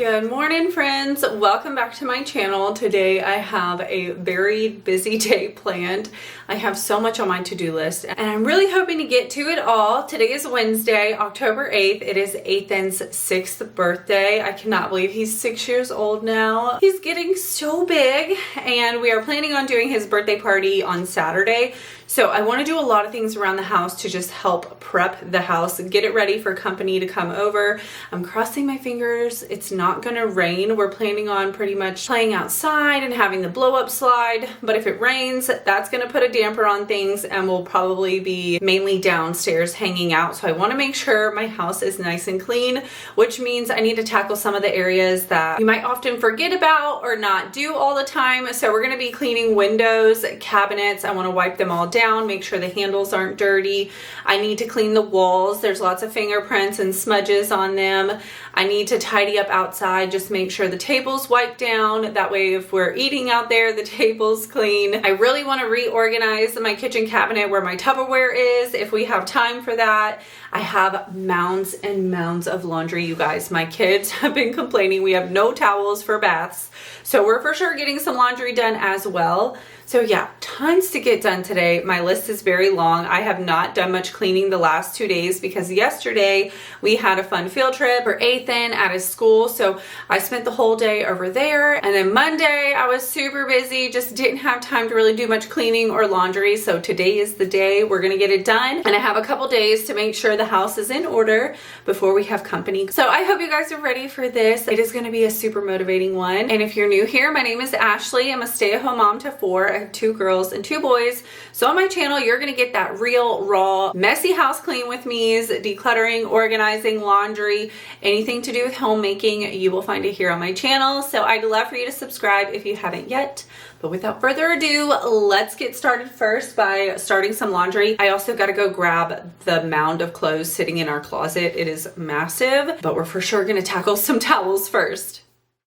Good morning, friends. Welcome back to my channel. Today I have a very busy day planned. I have so much on my to-do list and I'm really hoping to get to it all. Today is Wednesday, October 8th. It is Ethan's 6th birthday. I cannot believe he's 6 years old now. He's getting so big and we are planning on doing his birthday party on Saturday. So I want to do a lot of things around the house to just help prep the house and get it ready for company to come over. I'm crossing my fingers. It's not going to rain. We're planning on pretty much playing outside and having the blow up slide. But if it rains, that's going to put a damper on things and we'll probably be mainly downstairs hanging out. So I want to make sure my house is nice and clean, which means I need to tackle some of the areas that you might often forget about or not do all the time. So we're going to be cleaning windows, cabinets. I want to wipe them all down, make sure the handles aren't dirty. I need to clean the walls. There's lots of fingerprints and smudges on them. I need to tidy up outside, just make sure the table's wiped down. That way if we're eating out there, the table's clean. I really want to reorganize my kitchen cabinet where my Tupperware is, if we have time for that. I have mounds and mounds of laundry, you guys. My kids have been complaining we have no towels for baths. So we're for sure getting some laundry done as well. So yeah, tons to get done today. My list is very long. I have not done much cleaning the last 2 days because yesterday we had a fun field trip for Ethan at his school. So I spent the whole day over there. And then Monday I was super busy, just didn't have time to really do much cleaning or laundry. So today is the day we're gonna get it done. And I have a couple days to make sure the house is in order before we have company. So I hope you guys are ready for this. It is gonna be a super motivating one. And if you're new here, my name is Ashley. I'm a stay-at-home mom to 4. I have 2 girls and 2 boys. So on my channel, you're gonna get that real, raw, messy house clean with me's, decluttering, organizing, laundry, anything to do with homemaking, you will find it here on my channel. So I'd love for you to subscribe if you haven't yet. But without further ado, let's get started first by starting some laundry. I also gotta go grab the mound of clothes sitting in our closet. It is massive, but we're for sure gonna tackle some towels first.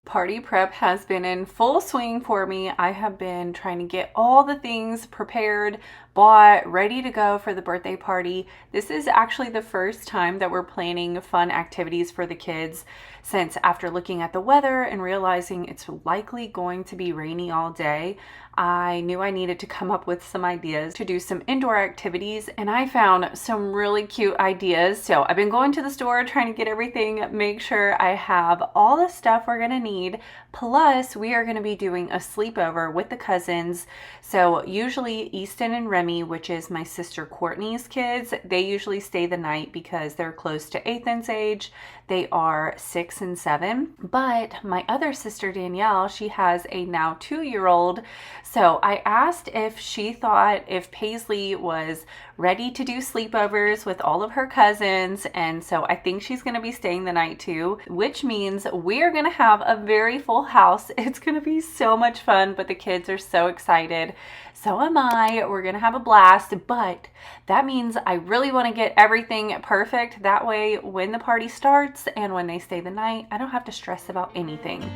Party prep has been in full swing for me. I have been trying to get all the things prepared, bought, ready to go for the birthday party. This is actually the first time that we're planning fun activities for the kids since after looking at the weather and realizing it's likely going to be rainy all day, I knew I needed to come up with some ideas to do some indoor activities, and I found some really cute ideas. So I've been going to the store trying to get everything, make sure I have all the stuff we're gonna need. Plus, we are gonna be doing a sleepover with the cousins. So usually Easton and Remy, which is my sister Courtney's kids, they usually stay the night because they're close to Ethan's age. They are 6 and 7. But my other sister Danielle, she has a now 2-year-old. So I asked if she thought if Paisley was ready to do sleepovers with all of her cousins. And so I think she's going to be staying the night too, which means we're going to have a very full house. It's going to be so much fun, but the kids are so excited. So am I. We're going to have a blast, but that means I really want to get everything perfect. That way, when the party starts and when they stay the night, I don't have to stress about anything.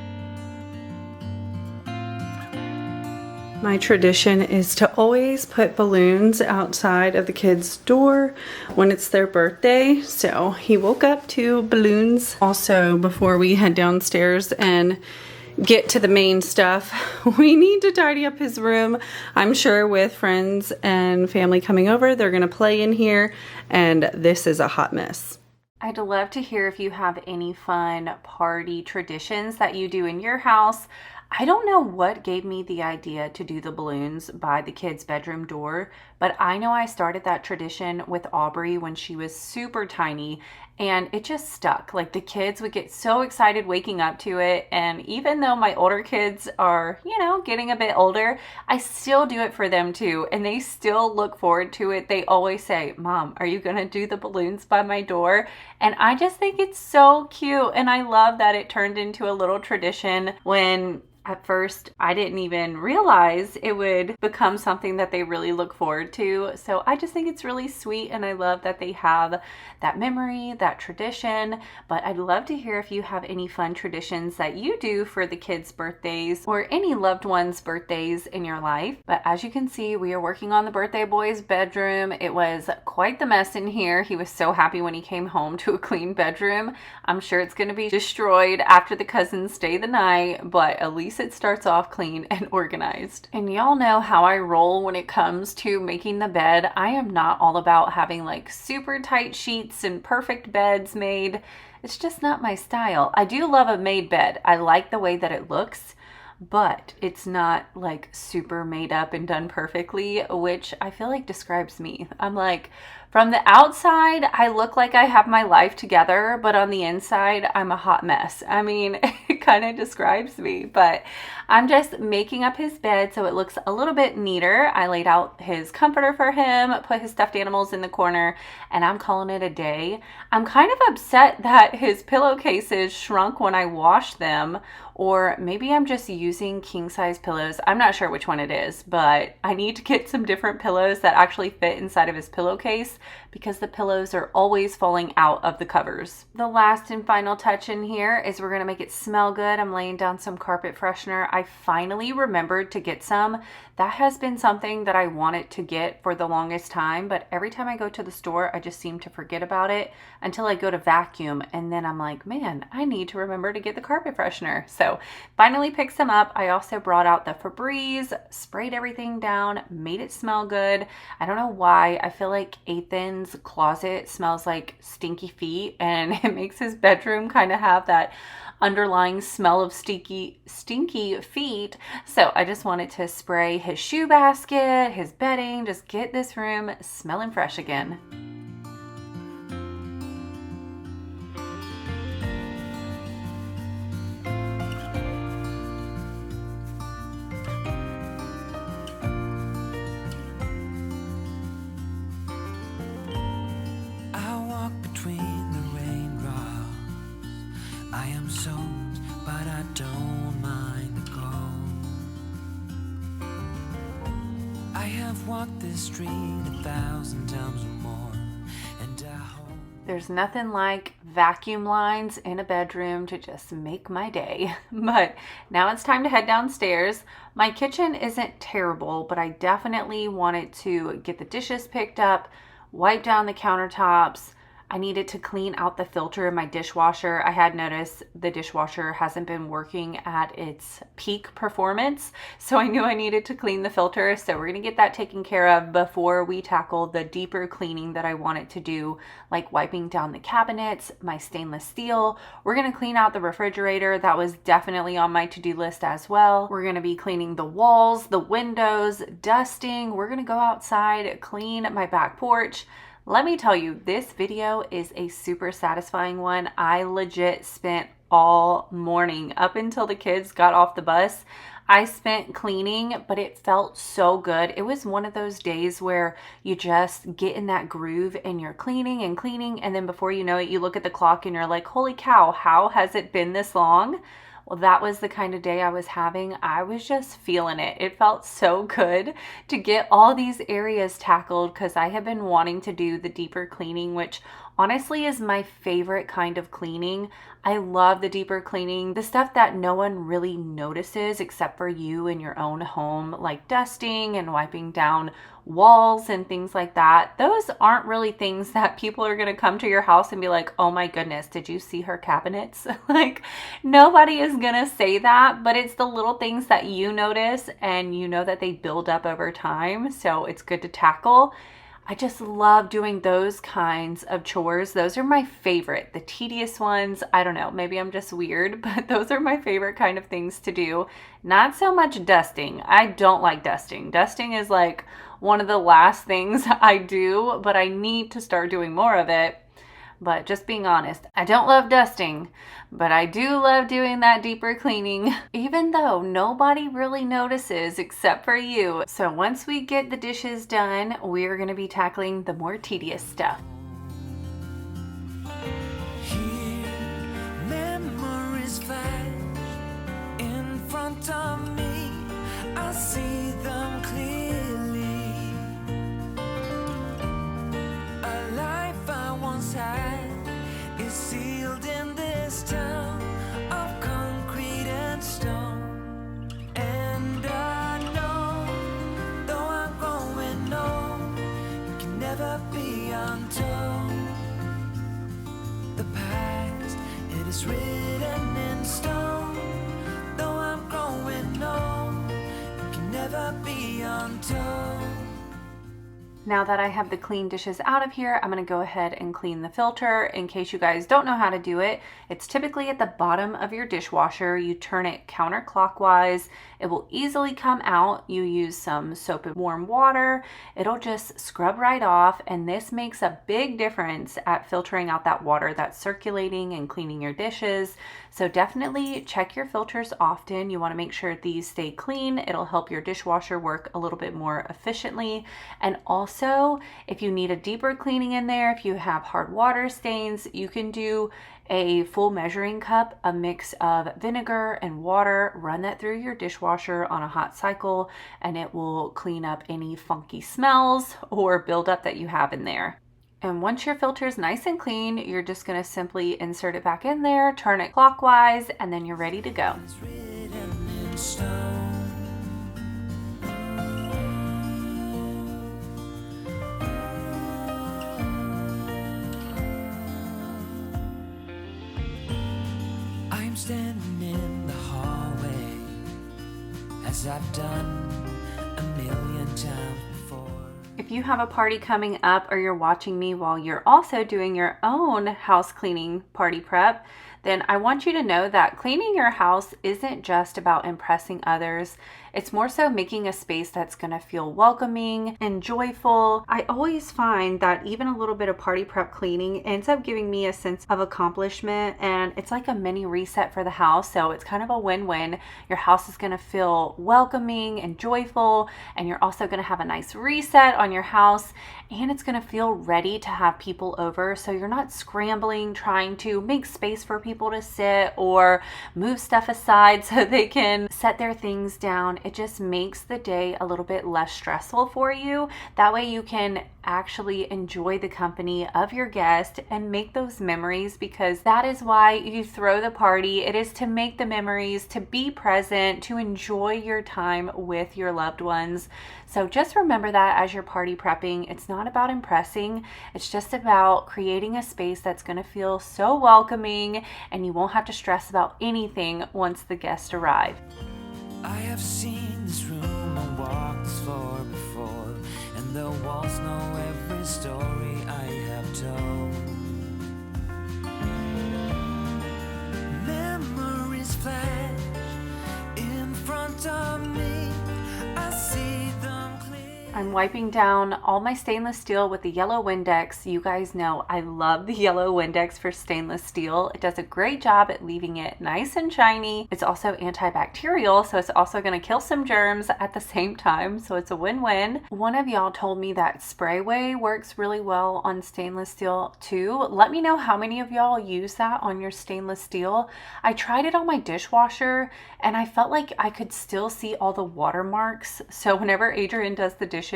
My tradition is to always put balloons outside of the kids' door when it's their birthday. So he woke up to balloons. Also, before we head downstairs and get to the main stuff, we need to tidy up his room. I'm sure with friends and family coming over, they're gonna play in here, and this is a hot mess. I'd love to hear if you have any fun party traditions that you do in your house. I don't know what gave me the idea to do the balloons by the kids' bedroom door, but I know I started that tradition with Aubrey when she was super tiny, and it just stuck. Like, the kids would get so excited waking up to it, and even though my older kids are, you know, getting a bit older, I still do it for them too, and they still look forward to it. They always say, "Mom, are you gonna do the balloons by my door?" And I just think it's so cute, and I love that it turned into a little tradition when At first, I didn't even realize it would become something that they really look forward to. So I just think it's really sweet, and I love that they have that memory, that tradition. But I'd love to hear if you have any fun traditions that you do for the kids' birthdays or any loved ones' birthdays in your life. But as you can see, we are working on the birthday boy's bedroom. It was quite the mess in here. He was so happy when he came home to a clean bedroom. I'm sure it's going to be destroyed after the cousins stay the night, but at least it starts off clean and organized. And y'all know how I roll when it comes to making the bed. I am not all about having like super tight sheets and perfect beds made. It's just not my style. I do love a made bed. I like the way that it looks, but it's not like super made up and done perfectly, which I feel like describes me. I'm like, from the outside, I look like I have my life together, but on the inside, I'm a hot mess. I mean, it kind of describes me, but I'm just making up his bed so it looks a little bit neater. I laid out his comforter for him, put his stuffed animals in the corner, and I'm calling it a day. I'm kind of upset that his pillowcases shrunk when I washed them, or maybe I'm just using king size pillows. I'm not sure which one it is, but I need to get some different pillows that actually fit inside of his pillowcase because the pillows are always falling out of the covers. The last and final touch in here is we're gonna make it smell good. I'm laying down some carpet freshener. I finally remembered to get some. That has been something that I wanted to get for the longest time, but every time I go to the store, I just seem to forget about it until I go to vacuum, and then I'm like, man, I need to remember to get the carpet freshener. So finally picked some up. I also brought out the Febreze, sprayed everything down, made it smell good. I don't know why. I feel like Ethan's closet smells like stinky feet, and it makes his bedroom kind of have that underlying smell of stinky feet. So I just wanted to spray his shoe basket, his bedding, just get this room smelling fresh again. Walked this street 1,000 times or more, and I hope there's nothing like vacuum lines in a bedroom to just make my day. But now it's time to head downstairs. My kitchen isn't terrible, but I definitely wanted to get the dishes picked up, wipe down the countertops. I needed to clean out the filter in my dishwasher. I had noticed the dishwasher hasn't been working at its peak performance, so I knew I needed to clean the filter. So we're gonna get that taken care of before we tackle the deeper cleaning that I wanted to do, like wiping down the cabinets, my stainless steel. We're gonna clean out the refrigerator. That was definitely on my to-do list as well. We're gonna be cleaning the walls, the windows, dusting. We're gonna go outside, clean my back porch. Let me tell you, this video is a super satisfying one. I legit spent all morning up until the kids got off the bus. I spent cleaning, but it felt so good. It was one of those days where you just get in that groove and you're cleaning, and then before you know it, you look at the clock and you're like, holy cow, how has it been this long? Well, that was the kind of day I was having. I was just feeling it. It felt so good to get all these areas tackled because I have been wanting to do the deeper cleaning, which honestly is my favorite kind of cleaning. I love the deeper cleaning, the stuff that no one really notices except for you in your own home, like dusting and wiping down walls and things like that. Those aren't really things that people are going to come to your house and be like, oh my goodness, did you see her cabinets? Like, nobody is going to say that, but it's the little things that you notice and you know that they build up over time. So it's good to tackle. I just love doing those kinds of chores. Those are my favorite. The tedious ones, I don't know, maybe I'm just weird, but those are my favorite kind of things to do. Not so much dusting. I don't like dusting. Dusting is like one of the last things I do, but I need to start doing more of it. But just being honest, I don't love dusting, but I do love doing that deeper cleaning, even though nobody really notices except for you. So once we get the dishes done, we're going to be tackling the more tedious stuff. here, memories flash in front of see them clearly. A life I once had is sealed in this town of concrete and stone. And I know, though I'm growing old, it can never be untold. The past, it is written in stone. Though I'm growing old, it can never be untold. Now that I have the clean dishes out of here, I'm going to go ahead and clean the filter. In case you guys don't know how to do it, it's typically at the bottom of your dishwasher. You turn it counterclockwise. It will easily come out. You use some soap and warm water. It'll just scrub right off, and this makes a big difference at filtering out that water that's circulating and cleaning your dishes. So definitely check your filters often. You want to make sure these stay clean. It'll help your dishwasher work a little bit more efficiently. And also, if you need a deeper cleaning in there, if you have hard water stains, you can do a full measuring cup, a mix of vinegar and water, run that through your dishwasher on a hot cycle, and it will clean up any funky smells or buildup that you have in there. And once your filter is nice and clean, you're just going to simply insert it back in there, turn it clockwise, and then you're ready to go. It's written in stone. I'm standing in the hallway, as I've done a million times before. If you have a party coming up, or you're watching me while you're also doing your own house cleaning party prep, then I want you to know that cleaning your house isn't just about impressing others. It's more so making a space that's going to feel welcoming and joyful. I always find that even a little bit of party prep cleaning ends up giving me a sense of accomplishment, and it's like a mini reset for the house. So it's kind of a win-win. Your house is going to feel welcoming and joyful, and you're also going to have a nice reset on your house, and it's going to feel ready to have people over. So you're not scrambling trying to make space for people to sit or move stuff aside so they can set their things down. It just makes the day a little bit less stressful for you. That way you can actually enjoy the company of your guest and make those memories, because that is why you throw the party. It is to make the memories, to be present, to enjoy your time with your loved ones. So just remember that as you're party prepping. It's not about impressing. It's just about creating a space that's going to feel so welcoming, and you won't have to stress about anything once the guests arrive. I have seen this room and walked this floor before, and the walls know every story I have told. Memories flash in front of me, I see them clear. I'm wiping down all my stainless steel with the yellow Windex. You guys know I love the yellow Windex for stainless steel. It does a great job at leaving it nice and shiny. It's also antibacterial, so it's also going to kill some germs at the same time, so it's a win-win. One of y'all told me that Sprayway works really well on stainless steel too. Let me know how many of y'all use that on your stainless steel. I tried it on my dishwasher, and I felt like I could still see all the watermarks. So whenever Adrienne does the dishes,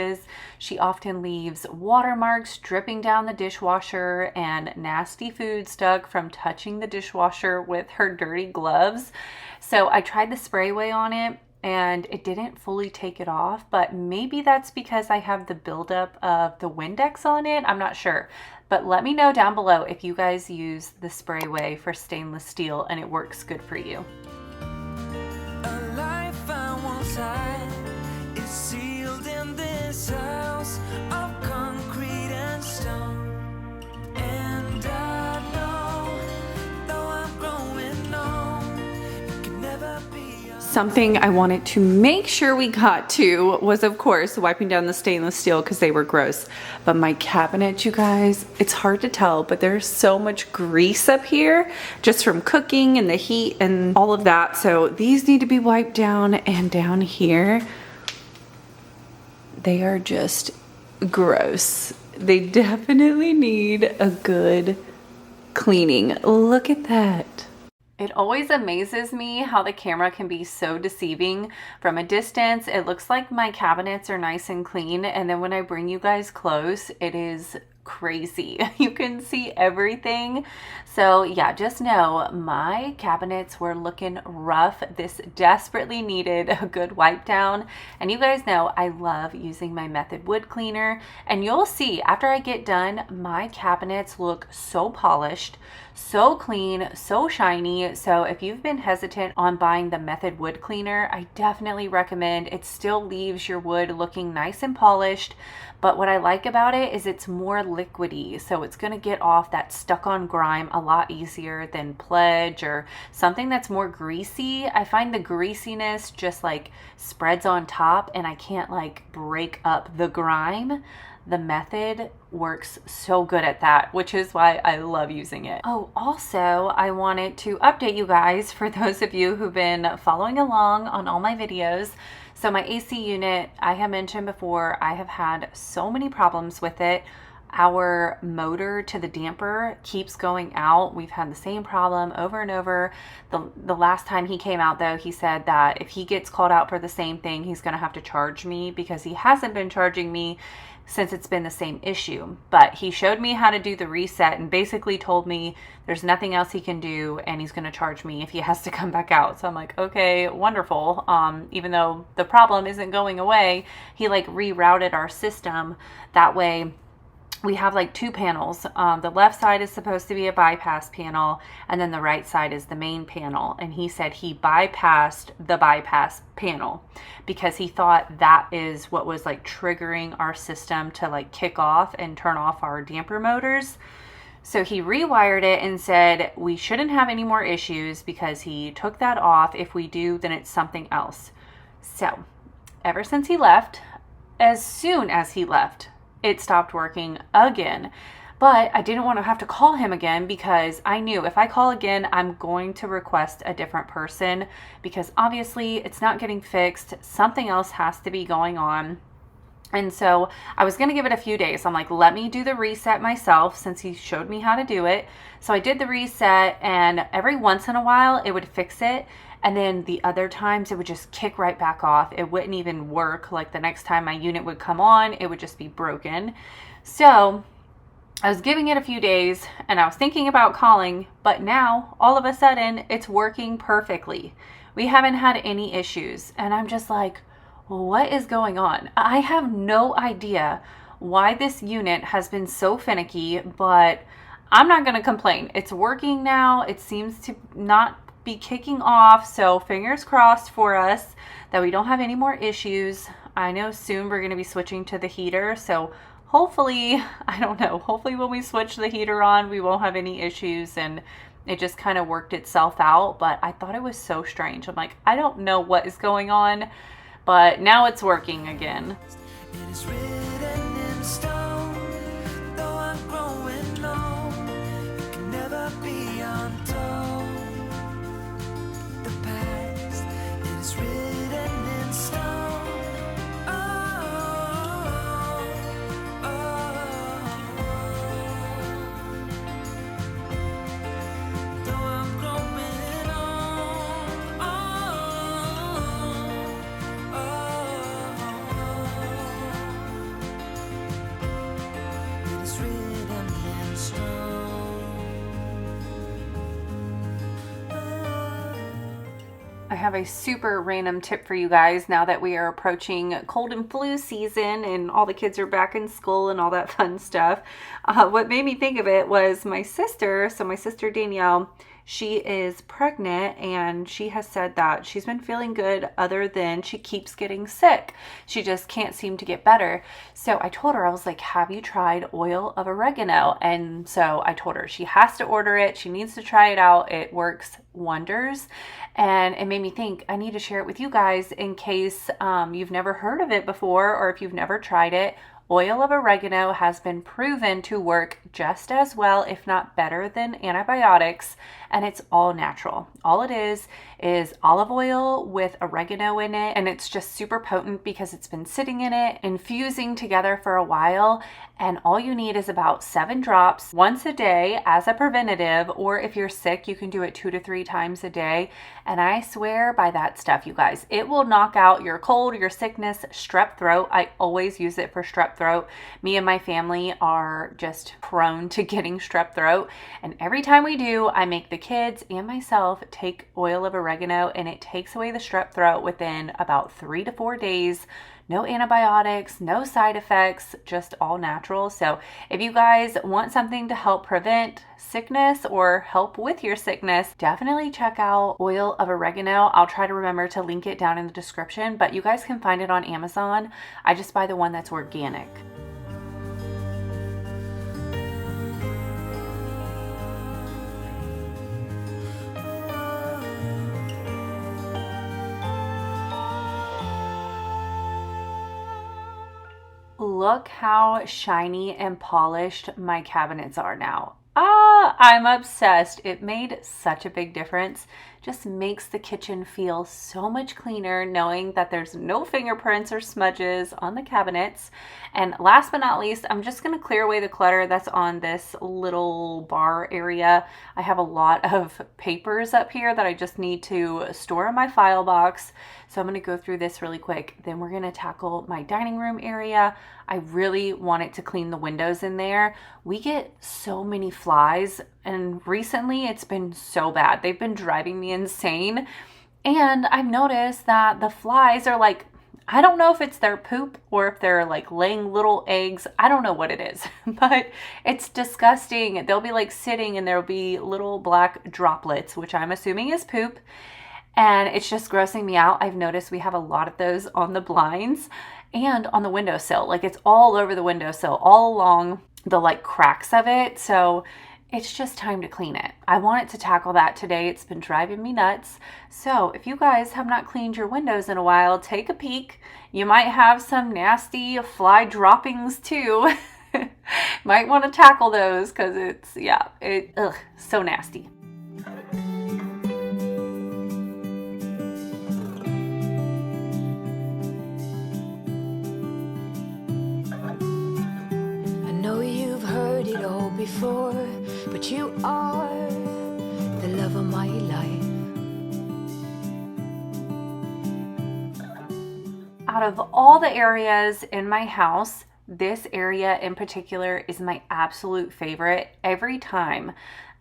she often leaves watermarks dripping down the dishwasher and nasty food stuck from touching the dishwasher with her dirty gloves. So I tried the Sprayway on it, and it didn't fully take it off, but maybe that's because I have the buildup of the Windex on it. I'm not sure. But let me know down below if you guys use the Sprayway for stainless steel and it works good for you. A life I once had is sealed in this house of concrete and stone. And I know, though I'm growing old, it can never be. Something I wanted to make sure we got to was, of course, wiping down the stainless steel because they were gross. But my cabinet, you guys, it's hard to tell, but there's so much grease up here just from cooking and the heat and all of that. So these need to be wiped down, and down here, they are just gross. They definitely need a good cleaning. Look at that. It always amazes me how the camera can be so deceiving. From a distance, it looks like my cabinets are nice and clean, and then when I bring you guys close, it is crazy. You can see everything. So yeah, just know my cabinets were looking rough. This desperately needed a good wipe down. And you guys know I love using my Method wood cleaner, and you'll see after I get done, my cabinets look so polished, so clean, so shiny. So if you've been hesitant on buying the Method wood cleaner, I definitely recommend. It still leaves your wood looking nice and polished, but what I like about it is it's more liquidy, so it's going to get off that stuck on grime a lot easier than Pledge or something that's more greasy. I find the greasiness just like spreads on top and I can't like break up the grime. The Method works so good at that, which is why I love using it. Oh, also, I wanted to update you guys for those of you who've been following along on all my videos. So my AC unit, I have mentioned before, I have had so many problems with it. Our motor to the damper keeps going out. We've had the same problem over and over. The last time he came out though, he said that if he gets called out for the same thing, he's gonna have to charge me because he hasn't been charging me since it's been the same issue. But he showed me how to do the reset and basically told me there's nothing else he can do and he's going to charge me if he has to come back out. So I'm like, okay, wonderful. Even though the problem isn't going away, he like rerouted our system. That way we have like two panels. The left side is supposed to be a bypass panel, and then the right side is the main panel. And he said he bypassed the bypass panel because he thought that is what was like triggering our system to like kick off and turn off our damper motors. So he rewired it and said we shouldn't have any more issues because he took that off. If we do, then it's something else. So ever since he left, as soon as he left, it stopped working again. But I didn't want to have to call him again because I knew if I call again, I'm going to request a different person because obviously it's not getting fixed. Something else has to be going on. And so I was going to give it a few days. I'm like, let me do the reset myself since he showed me how to do it. So I did the reset, and every once in a while it would fix it. And then the other times it would just kick right back off. It wouldn't even work. Like the next time my unit would come on, it would just be broken. So I was giving it a few days and I was thinking about calling, but now all of a sudden it's working perfectly. We haven't had any issues. And I'm just like, what is going on? I have no idea why this unit has been so finicky, but I'm not going to complain. It's working now. It seems to not be kicking off, so fingers crossed for us that we don't have any more issues. I know soon we're going to be switching to the heater, so hopefully, I don't know, hopefully when we switch the heater on we won't have any issues and it just kind of worked itself out. But I thought it was so strange. I'm like, I don't know what is going on, but now it's working again. It is written in stone, though I'm growing old, you can never be untold. The past, it is written in stone. Oh, oh, oh. Though I'm growing old, it is written in stone. I have a super random tip for you guys now that we are approaching cold and flu season and all the kids are back in school and all that fun stuff. What made me think of it was my sister. So my sister Danielle, she is pregnant and she has said that she's been feeling good other than she keeps getting sick. She just can't seem to get better. So I told her, I was like, have you tried oil of oregano? And so I told her she has to order it. She needs to try it out. It works wonders. And it made me think I need to share it with you guys in case you've never heard of it before or if you've never tried it. Oil of oregano has been proven to work just as well, if not better than antibiotics, and it's all natural. All it is is olive oil with oregano in it, and it's just super potent because it's been sitting in it, infusing together for a while. And all you need is about 7 drops once a day as a preventative, or if you're sick, you can do it 2 to 3 times a day. And I swear by that stuff, you guys, it will knock out your cold, your sickness, strep throat. I always use it for strep throat. Me and my family are just prone to getting strep throat. And every time we do, I make the kids and myself take oil of oregano, and it takes away the strep throat within about 3 to 4 days. No antibiotics, no side effects, just all natural. So if you guys want something to help prevent sickness or help with your sickness, definitely check out oil of oregano. I'll try to remember to link it down in the description, but you guys can find it on Amazon. I just buy the one that's organic. Look how shiny and polished my cabinets are now. I'm obsessed. It made such a big difference. Just makes the kitchen feel so much cleaner knowing that there's no fingerprints or smudges on the cabinets. And last but not least, I'm just going to clear away the clutter that's on this little bar area. I have a lot of papers up here that I just need to store in my file box. So I'm going to go through this really quick. Then we're going to tackle my dining room area. I really wanted to clean the windows in there. We get so many flies, and recently it's been so bad. They've been driving me insane. And I've noticed that the flies are like, I don't know if it's their poop or if they're like laying little eggs. I don't know what it is, but it's disgusting. They'll be like sitting and there'll be little black droplets, which I'm assuming is poop. And it's just grossing me out. I've noticed we have a lot of those on the blinds and on the windowsill. Like it's all over the windowsill, all along the like cracks of it. So it's just time to clean it. I wanted to tackle that today. It's been driving me nuts. So if you guys have not cleaned your windows in a while, take a peek. You might have some nasty fly droppings too. Might want to tackle those because it's, so nasty. It all before, but you are the love of my life. Out of all the areas in my house, this area in particular is my absolute favorite. Every time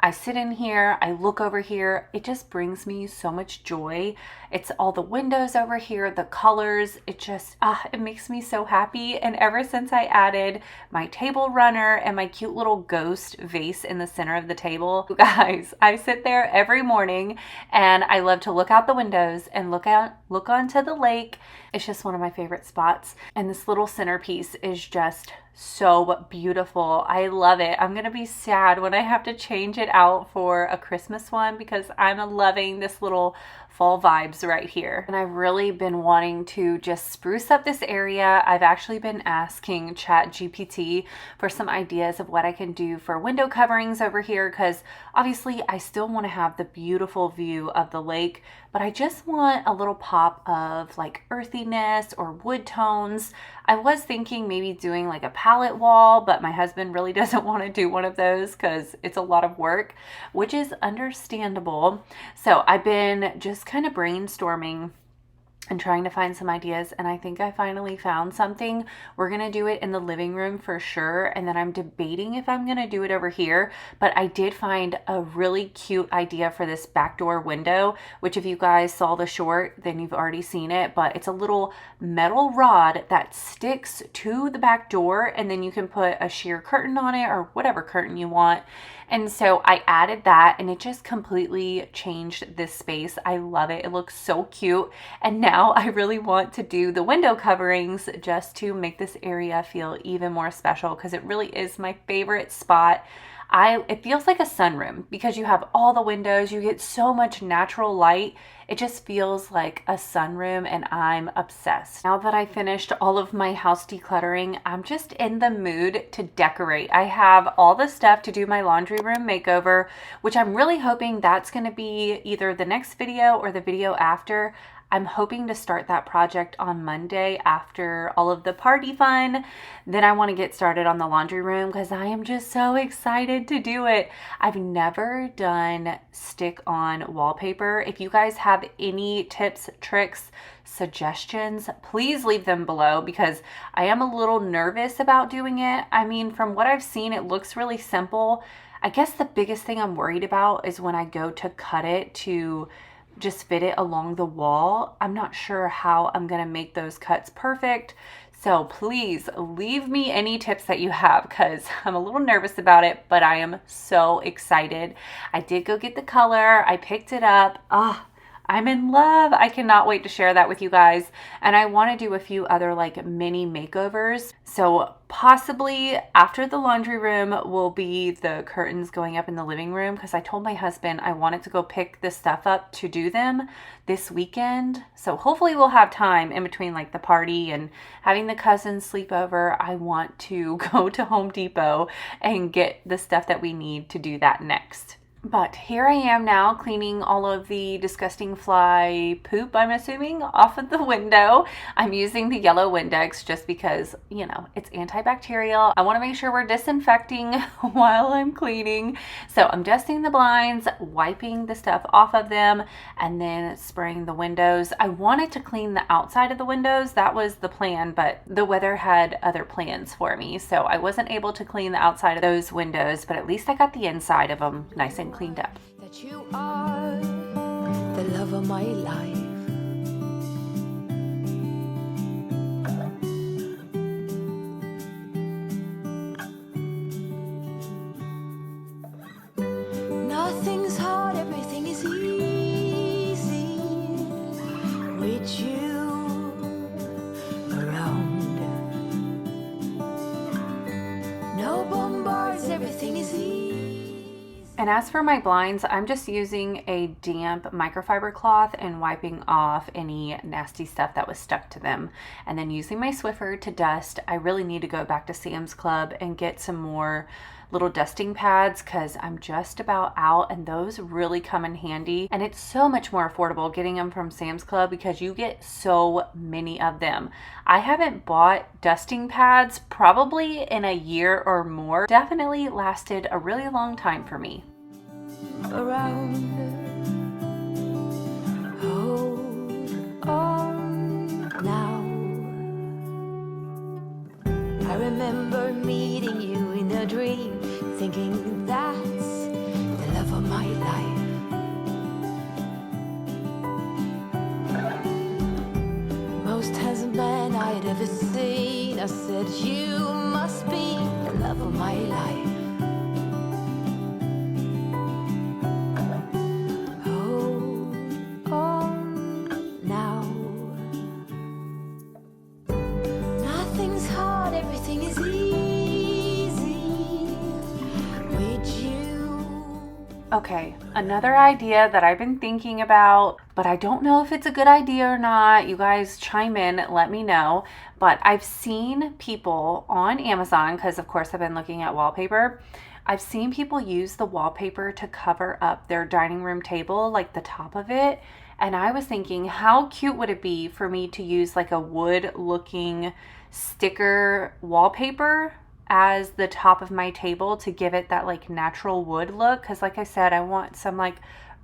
I sit in here, I look over here, it just brings me so much joy. It's all the windows over here, the colors, it just, it makes me so happy. And ever since I added my table runner and my cute little ghost vase in the center of the table, you guys, I sit there every morning and I love to look out the windows and look onto the lake. It's just one of my favorite spots. And this little centerpiece is just so beautiful. I love it. I'm going to be sad when I have to change it out for a Christmas one because I'm loving this little fall vibes right here. And I've really been wanting to just spruce up this area. I've actually been asking ChatGPT for some ideas of what I can do for window coverings over here because obviously I still want to have the beautiful view of the lake, but I just want a little pop of like earthiness or wood tones. I was thinking maybe doing like a palette wall, but my husband really doesn't want to do one of those because it's a lot of work, which is understandable. So I've been just kind of brainstorming and trying to find some ideas, and I think I finally found something. We're gonna do it in the living room for sure, and then I'm debating if I'm gonna do it over here, but I did find a really cute idea for this back door window, which if you guys saw the short, then you've already seen it, but it's a little metal rod that sticks to the back door, and then you can put a sheer curtain on it or whatever curtain you want. And so I added that and it just completely changed this space. I love it. It looks so cute. And now now I really want to do the window coverings just to make this area feel even more special, because it really is my favorite spot. It feels like a sunroom because you have all the windows, you get so much natural light. It just feels like a sunroom, and I'm obsessed. Now that I finished all of my house decluttering, I'm just in the mood to decorate. I have all the stuff to do my laundry room makeover, which I'm really hoping that's going to be either the next video or the video after. I'm hoping to start that project on Monday after all of the party fun. Then I want to get started on the laundry room because I am just so excited to do it. I've never done stick-on wallpaper. If you guys have any tips, tricks, suggestions, please leave them below because I am a little nervous about doing it. I mean, from what I've seen, it looks really simple. I guess the biggest thing I'm worried about is when I go to cut it to just fit it along the wall. I'm not sure how I'm gonna make those cuts perfect. So please leave me any tips that you have because I'm a little nervous about it, but I am so excited. I did go get the color. I picked it up. I'm in love. I cannot wait to share that with you guys. And I want to do a few other like mini makeovers. So possibly after the laundry room will be the curtains going up in the living room, because I told my husband I wanted to go pick the stuff up to do them this weekend. So hopefully we'll have time in between like the party and having the cousins sleep over. I want to go to Home Depot and get the stuff that we need to do that next. But here I am now cleaning all of the disgusting fly poop, I'm assuming, off of the window. I'm using the yellow Windex just because, you know, it's antibacterial. I want to make sure we're disinfecting while I'm cleaning. So I'm dusting the blinds, wiping the stuff off of them, and then spraying the windows. I wanted to clean the outside of the windows. That was the plan, but the weather had other plans for me. So I wasn't able to clean the outside of those windows, but at least I got the inside of them nice and cleaned up. That you are the love of my life. Nothing's hard, everything is easy with you around. No bombards, everything is easy. And as for my blinds, I'm just using a damp microfiber cloth and wiping off any nasty stuff that was stuck to them. And then using my Swiffer to dust. I really need to go back to Sam's Club and get some more little dusting pads because I'm just about out, and those really come in handy. And it's so much more affordable getting them from Sam's Club because you get so many of them. I haven't bought dusting pads probably in a year or more. Definitely lasted a really long time for me. Around, hold on now. I remember meeting you in a dream, thinking that's the love of my life. Most handsome man I'd ever seen. I said you must be the love of my life. Okay, another idea that I've been thinking about, but I don't know if it's a good idea or not. You guys chime in, let me know. But I've seen people on Amazon, because of course I've been looking at wallpaper. I've seen people use the wallpaper to cover up their dining room table, like the top of it. And I was thinking, how cute would it be for me to use like a wood looking sticker wallpaper as the top of my table to give it that like natural wood look, because like I said, I want some like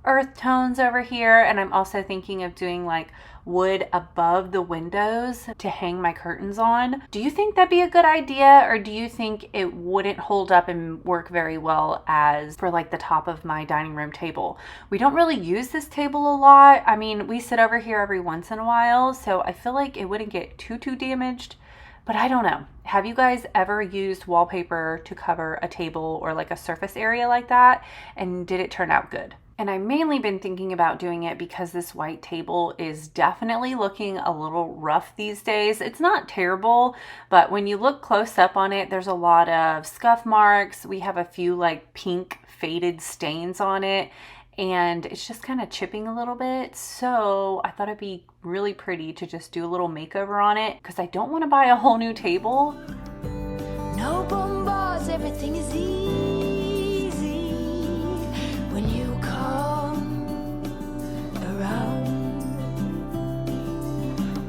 earth tones over here, and I'm also thinking of doing like wood above the windows to hang my curtains on. Do you think that'd be a good idea, or do you think it wouldn't hold up and work very well as for like the top of my dining room table? We don't really use this table a lot. I mean, we sit over here every once in a while, so I feel like it wouldn't get too damaged. But I don't know. Have you guys ever used wallpaper to cover a table or like a surface area like that? And did it turn out good? And I've mainly been thinking about doing it because this white table is definitely looking a little rough these days. It's not terrible, but when you look close up on it, there's a lot of scuff marks. We have a few like pink faded stains on it, and it's just kind of chipping a little bit. So I thought it'd be really pretty to just do a little makeover on it because I don't want to buy a whole new table. No bombs, everything is easy when you come around.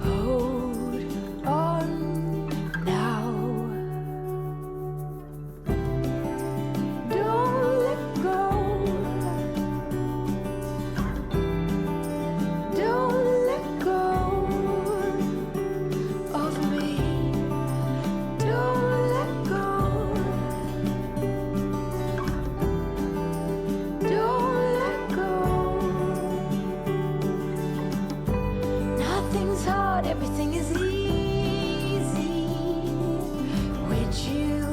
Hold on now. Don't let go. Don't let go of me. Don't let go. Don't let go. Nothing's hard, everything is easy with you.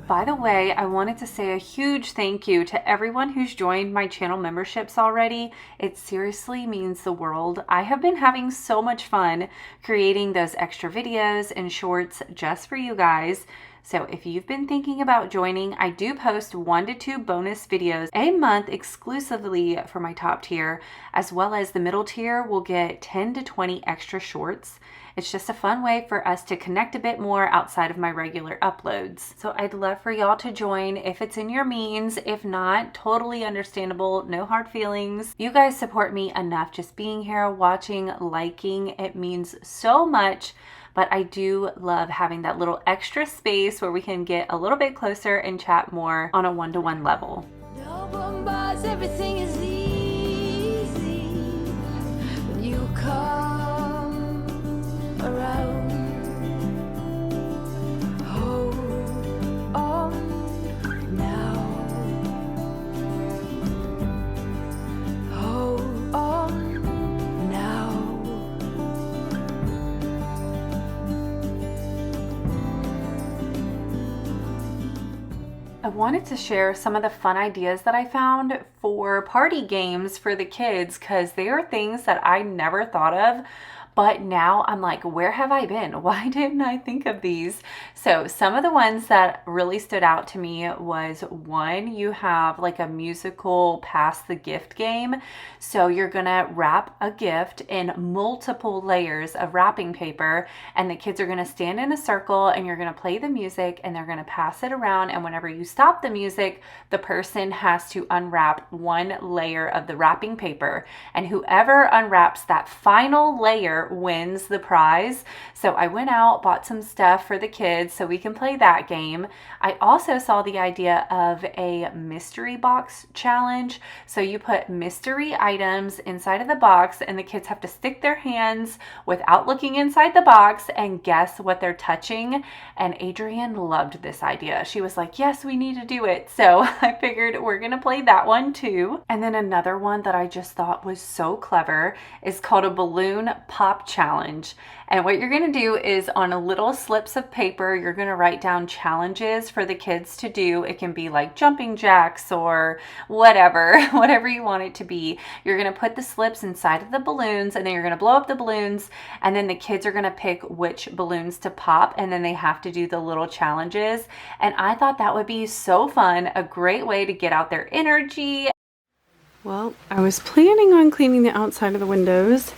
By the way, I wanted to say a huge thank you to everyone who's joined my channel memberships already. It seriously means the world. I have been having so much fun creating those extra videos and shorts just for you guys. So if you've been thinking about joining, I do post 1 to 2 bonus videos a month exclusively for my top tier, as well as the middle tier will get 10 to 20 extra shorts. It's just a fun way for us to connect a bit more outside of my regular uploads. So I'd love for y'all to join if it's in your means. If not, totally understandable, no hard feelings. You guys support me enough just being here, watching, liking. It means so much. But I do love having that little extra space where we can get a little bit closer and chat more on a one-to-one level. No bombs, everything is easy when you come around. Hold on now. Hold on now. I wanted to share some of the fun ideas that I found for party games for the kids because they are things that I never thought of. But now I'm like, where have I been? Why didn't I think of these? So some of the ones that really stood out to me was one, you have like a musical pass the gift game. So you're gonna wrap a gift in multiple layers of wrapping paper, and the kids are gonna stand in a circle and you're gonna play the music and they're gonna pass it around. And whenever you stop the music, the person has to unwrap one layer of the wrapping paper. And whoever unwraps that final layer wins the prize. So I went out, bought some stuff for the kids so we can play that game. I also saw the idea of a mystery box challenge. So you put mystery items inside of the box and the kids have to stick their hands without looking inside the box and guess what they're touching. And Adrienne loved this idea. She was like, yes, we need to do it. So I figured we're gonna play that one too. And then another one that I just thought was so clever is called a balloon pop challenge. And what you're going to do is on a little slips of paper, you're going to write down challenges for the kids to do. It can be like jumping jacks or whatever you want it to be. You're going to put the slips inside of the balloons and then you're going to blow up the balloons, and then the kids are going to pick which balloons to pop, and then they have to do the little challenges. And I thought that would be so fun, a great way to get out their energy. Well, I was planning on cleaning the outside of the windows,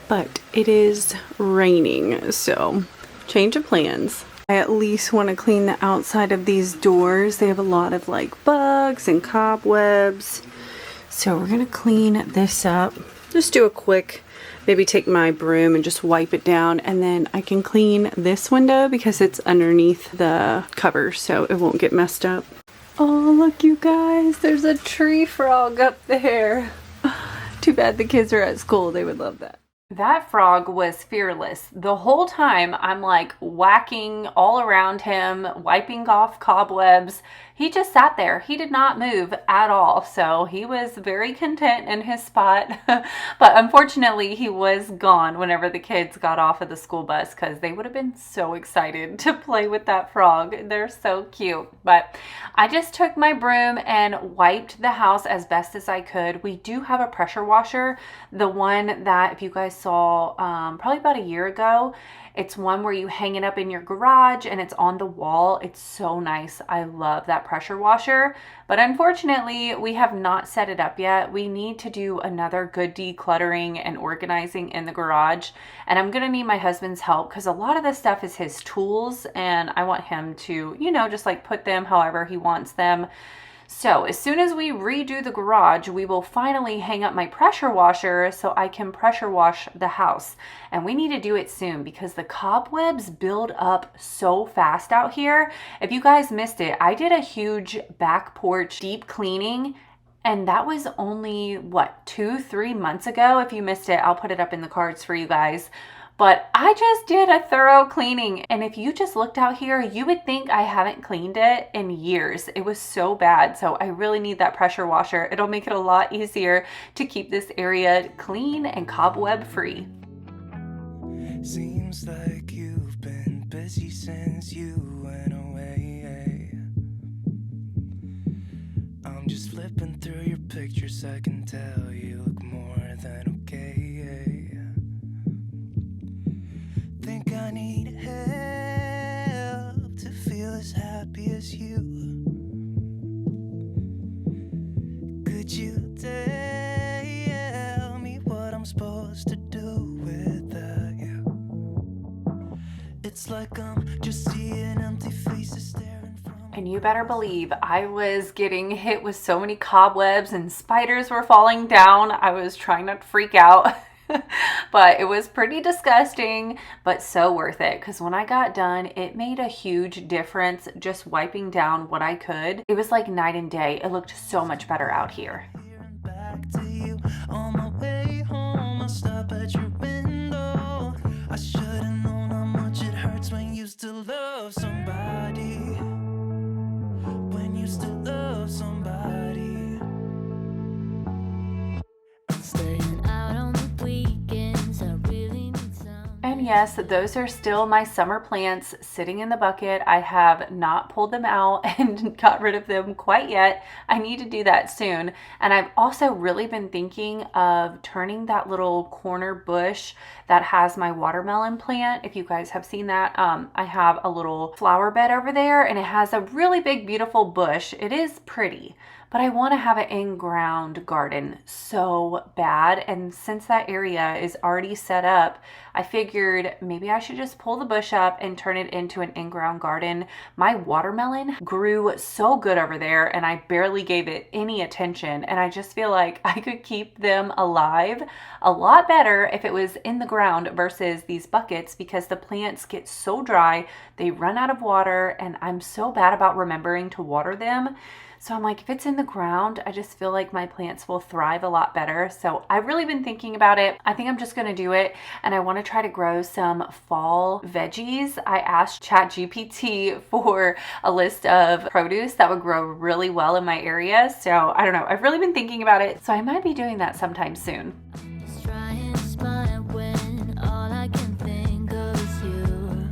but it is raining, so change of plans. I at least want to clean the outside of these doors. They have a lot of like bugs and cobwebs. So we're going to clean this up. Just do a quick, maybe take my broom and just wipe it down, and then I can clean this window because it's underneath the cover so it won't get messed up. Oh, look you guys, there's a tree frog up there. Too bad the kids are at school, they would love that. That frog was fearless. The whole time I'm like whacking all around him, wiping off cobwebs, he just sat there. He did not move at all. So he was very content in his spot. But unfortunately, he was gone whenever the kids got off of the school bus because they would have been so excited to play with that frog. They're so cute. But I just took my broom and wiped the house as best as I could. We do have a pressure washer, the one that if you guys saw probably about a year ago. It's one where you hang it up in your garage and it's on the wall. It's so nice. I love that pressure washer. But unfortunately, we have not set it up yet. We need to do another good decluttering and organizing in the garage. And I'm going to need my husband's help because a lot of this stuff is his tools and I want him to, you know, just like put them however he wants them. So as soon as we redo the garage, we will finally hang up my pressure washer so I can pressure wash the house. And we need to do it soon because the cobwebs build up so fast out here. If you guys missed it, I did a huge back porch deep cleaning. And that was only, what, 2-3 months ago? If you missed it, I'll put it up in the cards for you guys. But I just did a thorough cleaning. And if you just looked out here, you would think I haven't cleaned it in years. It was so bad. So I really need that pressure washer. It'll make it a lot easier to keep this area clean and cobweb free. Seems like you've been busy since you went away. I'm just flipping through your pictures. I can tell you look more than okay. Think I need help to feel as happy as you. Could you tell me what I'm supposed to do without you? It's like I'm just seeing empty faces staring from. And you better believe I was getting hit with so many cobwebs and spiders were falling down. I was trying not to freak out. But it was pretty disgusting, but so worth it because when I got done, it made a huge difference just wiping down what I could. It was like night and day. It looked so much better out here. Back to you on my way home. I stop at your window. I should have known how much it hurts when you still love somebody. When you still love somebody. I'm staying out on the weekends. I really need some. And yes, those are still my summer plants sitting in the bucket. I have not pulled them out and got rid of them quite yet. I need to do that soon. And I've also really been thinking of turning that little corner bush that has my watermelon plant. If you guys have seen that, I have a little flower bed over there and it has a really big, beautiful bush. It is pretty. But I want to have an in-ground garden so bad. And since that area is already set up, I figured maybe I should just pull the bush up and turn it into an in-ground garden. My watermelon grew so good over there and I barely gave it any attention. And I just feel like I could keep them alive a lot better if it was in the ground versus these buckets because the plants get so dry, they run out of water, and I'm so bad about remembering to water them. So I'm like, if it's in the ground, I just feel like my plants will thrive a lot better. So I've really been thinking about it. I think I'm just going to do it. And I want to try to grow some fall veggies. I asked ChatGPT for a list of produce that would grow really well in my area. So I don't know. I've really been thinking about it. So I might be doing that sometime soon. Just trying to smile when all I can think of is you.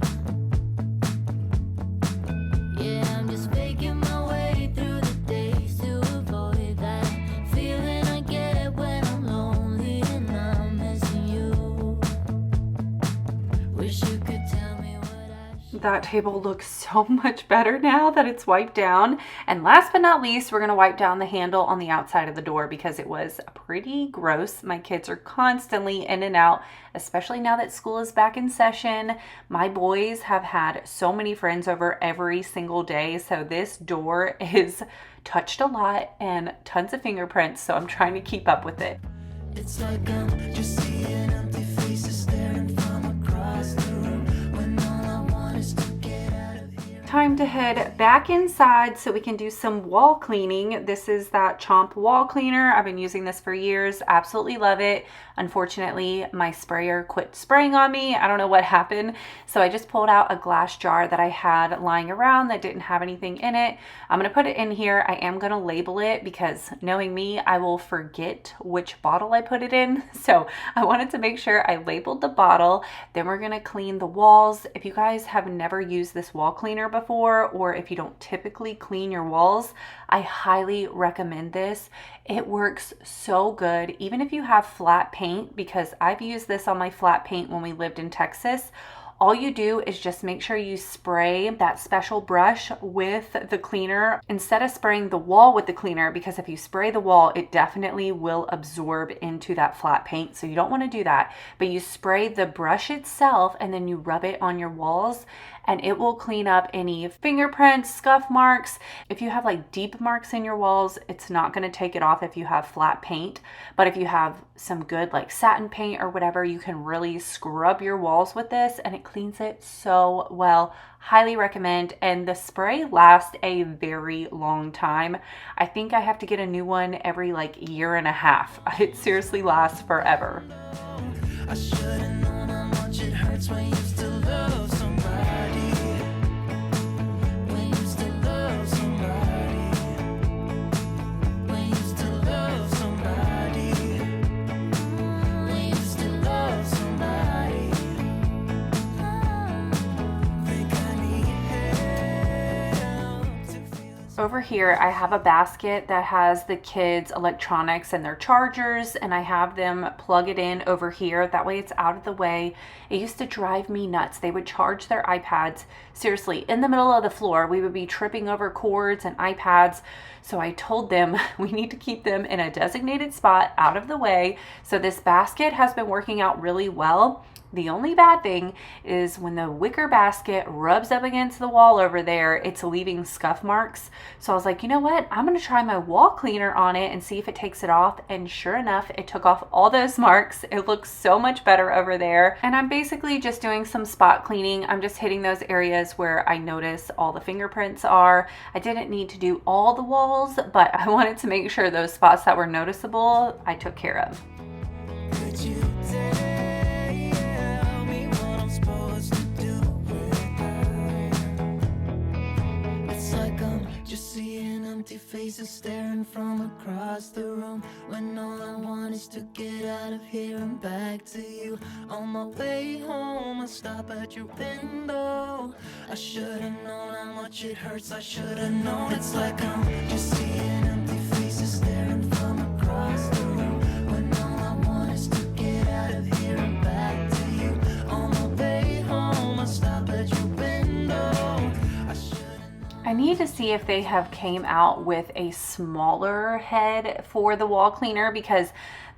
Yeah, I'm just faking my way through the days to avoid that feeling I get when I'm lonely and I'm missing you. Wish you could tell me what I should. That table looks so much better now that it's wiped down. And last but not least, we're going to wipe down the handle on the outside of the door because it was pretty gross. My kids are constantly in and out, especially now that school is back in session. My boys have had so many friends over every single day. So this door is touched a lot and tons of fingerprints. So I'm trying to keep up with it. It's like I'm just seeing empty faces staring from across the room when all I want is to get out of here. Time to head back inside so we can do some wall cleaning. This is that Chomp wall cleaner. I've been using this for years. Absolutely love it. Unfortunately, my sprayer quit spraying on me. I don't know what happened. So I just pulled out a glass jar that I had lying around that didn't have anything in it. I'm going to put it in here. I am going to label it because knowing me, I will forget which bottle I put it in. So I wanted to make sure I labeled the bottle. Then we're going to clean the walls. If you guys have never used this wall cleaner before, or if you don't typically clean your walls, I highly recommend this. It works so good, even if you have flat paint, because I've used this on my flat paint when we lived in Texas. All you do is just make sure you spray that special brush with the cleaner instead of spraying the wall with the cleaner, because if you spray the wall, it definitely will absorb into that flat paint. So you don't want to do that, but you spray the brush itself and then you rub it on your walls and it will clean up any fingerprints, scuff marks. If you have like deep marks in your walls, it's not going to take it off if you have flat paint. But if you have some good like satin paint or whatever, you can really scrub your walls with this and it cleans it so well. Highly recommend. And the spray lasts a very long time. I think I have to get a new one every like year and a half. It seriously lasts forever. I should've known how much it hurts when you still love somebody. When you still love somebody. When you still love somebody. When you still love somebody. Think I need help to feel. Over here, I have a basket that has the kids' electronics and their chargers, and I have them plug it in over here. That way it's out of the way. It used to drive me nuts. They would charge their iPads, seriously, in the middle of the floor. We would be tripping over cords and iPads. So I told them we need to keep them in a designated spot out of the way. So this basket has been working out really well. The only bad thing is when the wicker basket rubs up against the wall over there, it's leaving scuff marks. So I was like, you know what? I'm going to try my wall cleaner on it and see if it takes it off. And sure enough, it took off all those marks. It looks so much better over there. And I'm basically just doing some spot cleaning. I'm just hitting those areas where I notice all the fingerprints are. I didn't need to do all the walls, but I wanted to make sure those spots that were noticeable, I took care of. Could you tell me what I'm supposed to do with her? It's like I'm just seeing empty faces staring from across the room, when all I want is to get out of here and back to you. On my way home, I stop at your window. I should've known how much it hurts. I should've known. It's like I'm just seeing empty faces staring from across the room, when all I want is to get out of here and back to you. On my way home, I stop at your window. I should've known. I need to see if they have came out with a smaller head for the wall cleaner, because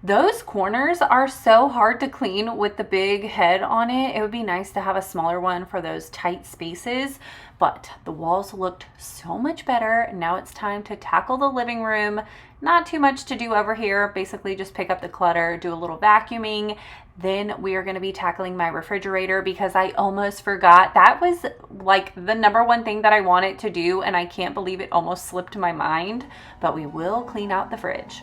those corners are so hard to clean with the big head on it. It would be nice to have a smaller one for those tight spaces, but the walls looked so much better. Now it's time to tackle the living room. Not too much to do over here. Basically just pick up the clutter, do a little vacuuming. Then we are going to be tackling my refrigerator, because I almost forgot. That was like the number one thing that I wanted to do, and I can't believe it almost slipped my mind, but we will clean out the fridge.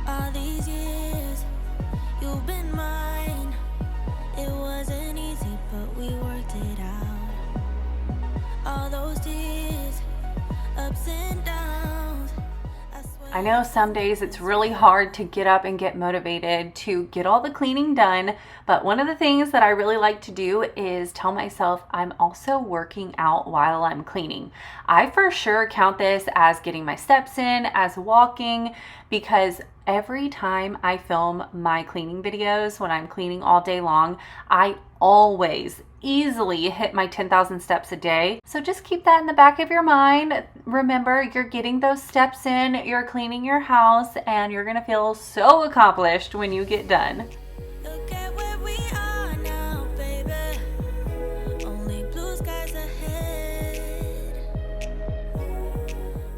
All these years, you've been mine. It wasn't easy, but we worked it out. All those tears, ups and downs. I know some days it's really hard to get up and get motivated to get all the cleaning done, but one of the things that I really like to do is tell myself I'm also working out while I'm cleaning. I for sure count this as getting my steps in, as walking, because every time I film my cleaning videos when I'm cleaning all day long, I always easily hit my 10,000 steps a day. So just keep that in the back of your mind. Remember, you're getting those steps in, you're cleaning your house, and you're gonna feel so accomplished when you get done. Look at where we are now, baby. Only blue skies ahead.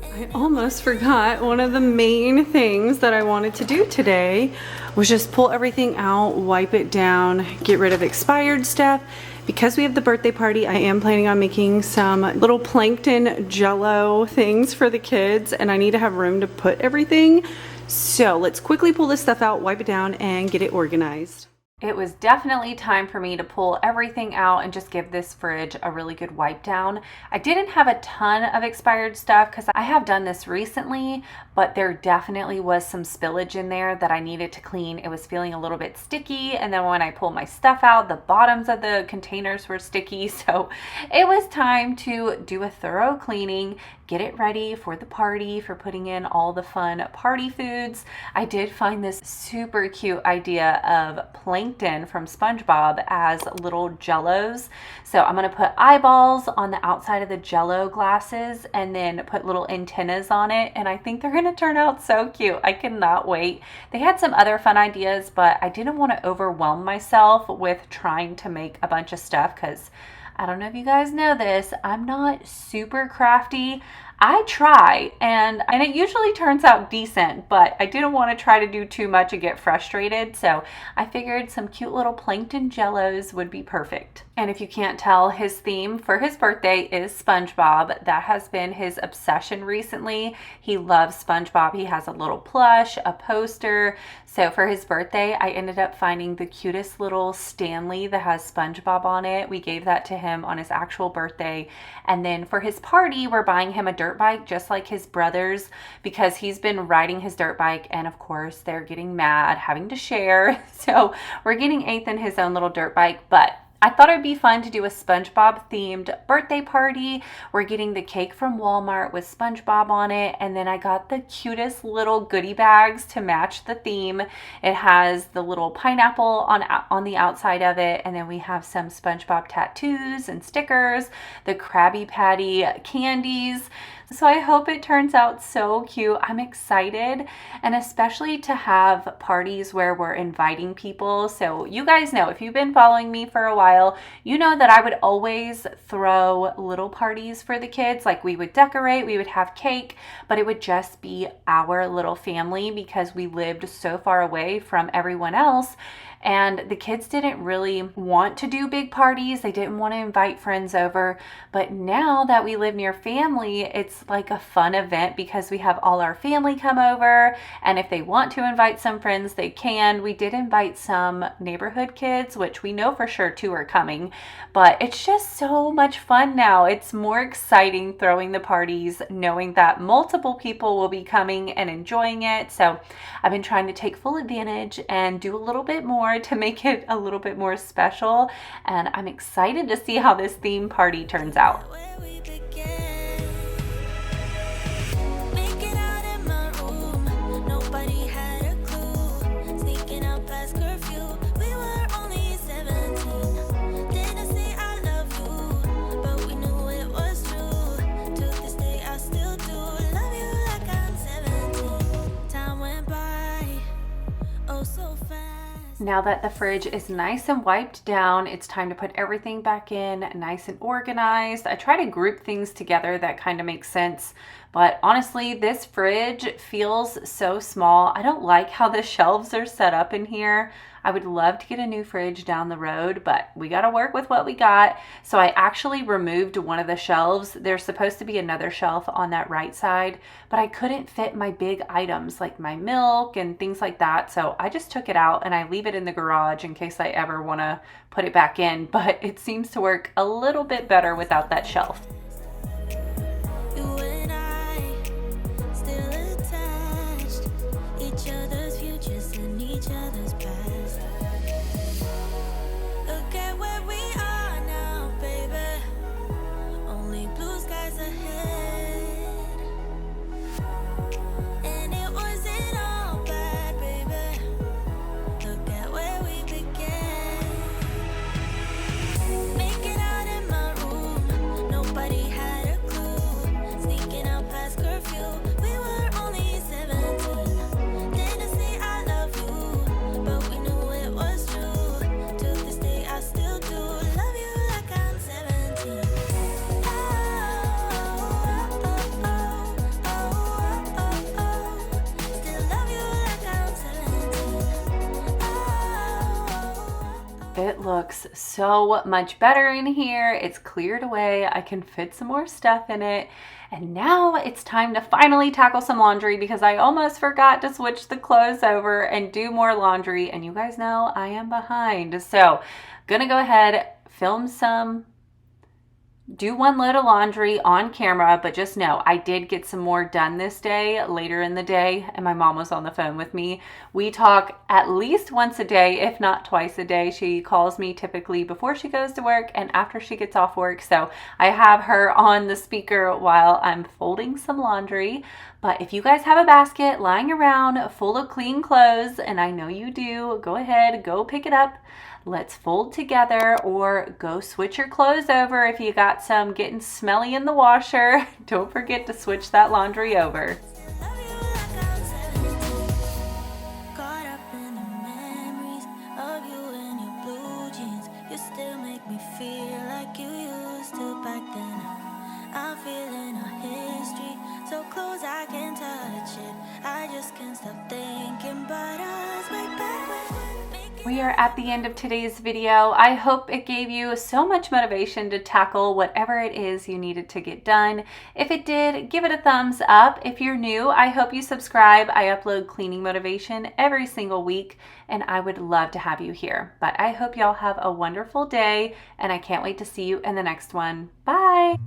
I almost forgot one of the main things that I wanted to do today was just pull everything out, wipe it down, get rid of expired stuff. Because we have the birthday party, I am planning on making some little plankton jello things for the kids, and I need to have room to put everything. So let's quickly pull this stuff out, wipe it down, and get it organized. It was definitely time for me to pull everything out and just give this fridge a really good wipe down. I didn't have a ton of expired stuff because I have done this recently, but there definitely was some spillage in there that I needed to clean. It was feeling a little bit sticky, and then when I pulled my stuff out, the bottoms of the containers were sticky. So it was time to do a thorough cleaning, get it ready for the party, for putting in all the fun party foods. I did find this super cute idea of plankton from SpongeBob as little jellos. So I'm gonna put eyeballs on the outside of the jello glasses and then put little antennas on it, and I think they're gonna turn out so cute. I cannot wait. They had some other fun ideas, but I didn't want to overwhelm myself with trying to make a bunch of stuff because I don't know if you guys know this, I'm not super crafty. I try, and it usually turns out decent, but I didn't want to try to do too much and get frustrated, so I figured some cute little plankton jellos would be perfect. And if you can't tell, his theme for his birthday is SpongeBob. That has been his obsession recently. He loves SpongeBob. He has a little plush, a poster. So for his birthday, I ended up finding the cutest little Stanley that has SpongeBob on it. We gave that to him on his actual birthday. And then for his party, we're buying him a dirt bike just like his brothers because he's been riding his dirt bike, and of course they're getting mad having to share. So we're getting Ethan his own little dirt bike, but I thought it'd be fun to do a SpongeBob themed birthday party. We're getting the cake from Walmart with SpongeBob on it, and then I got the cutest little goodie bags to match the theme. It has the little pineapple on the outside of it, and then we have some SpongeBob tattoos and stickers, the Krabby Patty candies. So I hope it turns out so cute. I'm excited, and especially to have parties where we're inviting people. So you guys know, if you've been following me for a while, you know that I would always throw little parties for the kids. Like we would decorate, we would have cake, but it would just be our little family because we lived so far away from everyone else. And the kids didn't really want to do big parties. They didn't want to invite friends over. But now that we live near family, it's like a fun event because we have all our family come over. And if they want to invite some friends, they can. We did invite some neighborhood kids, which we know for sure 2 are coming. But it's just so much fun now. It's more exciting throwing the parties, knowing that multiple people will be coming and enjoying it. So I've been trying to take full advantage and do a little bit more to make it a little bit more special, and I'm excited to see how this theme party turns out. Now that the fridge is nice and wiped down, it's time to put everything back in nice and organized. I try to group things together that kind of makes sense, but honestly, this fridge feels so small. I don't like how the shelves are set up in here. I would love to get a new fridge down the road, but we got to work with what we got. So I actually removed one of the shelves. There's supposed to be another shelf on that right side, but I couldn't fit my big items like my milk and things like that. So I just took it out and I leave it in the garage in case I ever want to put it back in, but it seems to work a little bit better without that shelf. Nobody looks so much better in here. It's cleared away. I can fit some more stuff in it. And now it's time to finally tackle some laundry because I almost forgot to switch the clothes over and do more laundry. And you guys know I am behind. So gonna go ahead, do one load of laundry on camera, but just know I did get some more done this day, later in the day, and my mom was on the phone with me. We talk at least once a day, if not twice a day. She calls me typically before she goes to work and after she gets off work, so I have her on the speaker while I'm folding some laundry. But if you guys have a basket lying around full of clean clothes, and I know you do, go ahead, go pick it up. Let's fold together, or go switch your clothes over if you got some getting smelly in the washer. Don't forget to switch that laundry over. Caught up in the memories of you and your blue jeans. You still make me feel like you used to back then. I'm feeling our history so close I can touch it. I just can't stop thinking about us way back when. We are at the end of today's video. I hope it gave you so much motivation to tackle whatever it is you needed to get done. If it did, give it a thumbs up. If you're new, I hope you subscribe. I upload cleaning motivation every single week, and I would love to have you here. But I hope y'all have a wonderful day, and I can't wait to see you in the next one. Bye!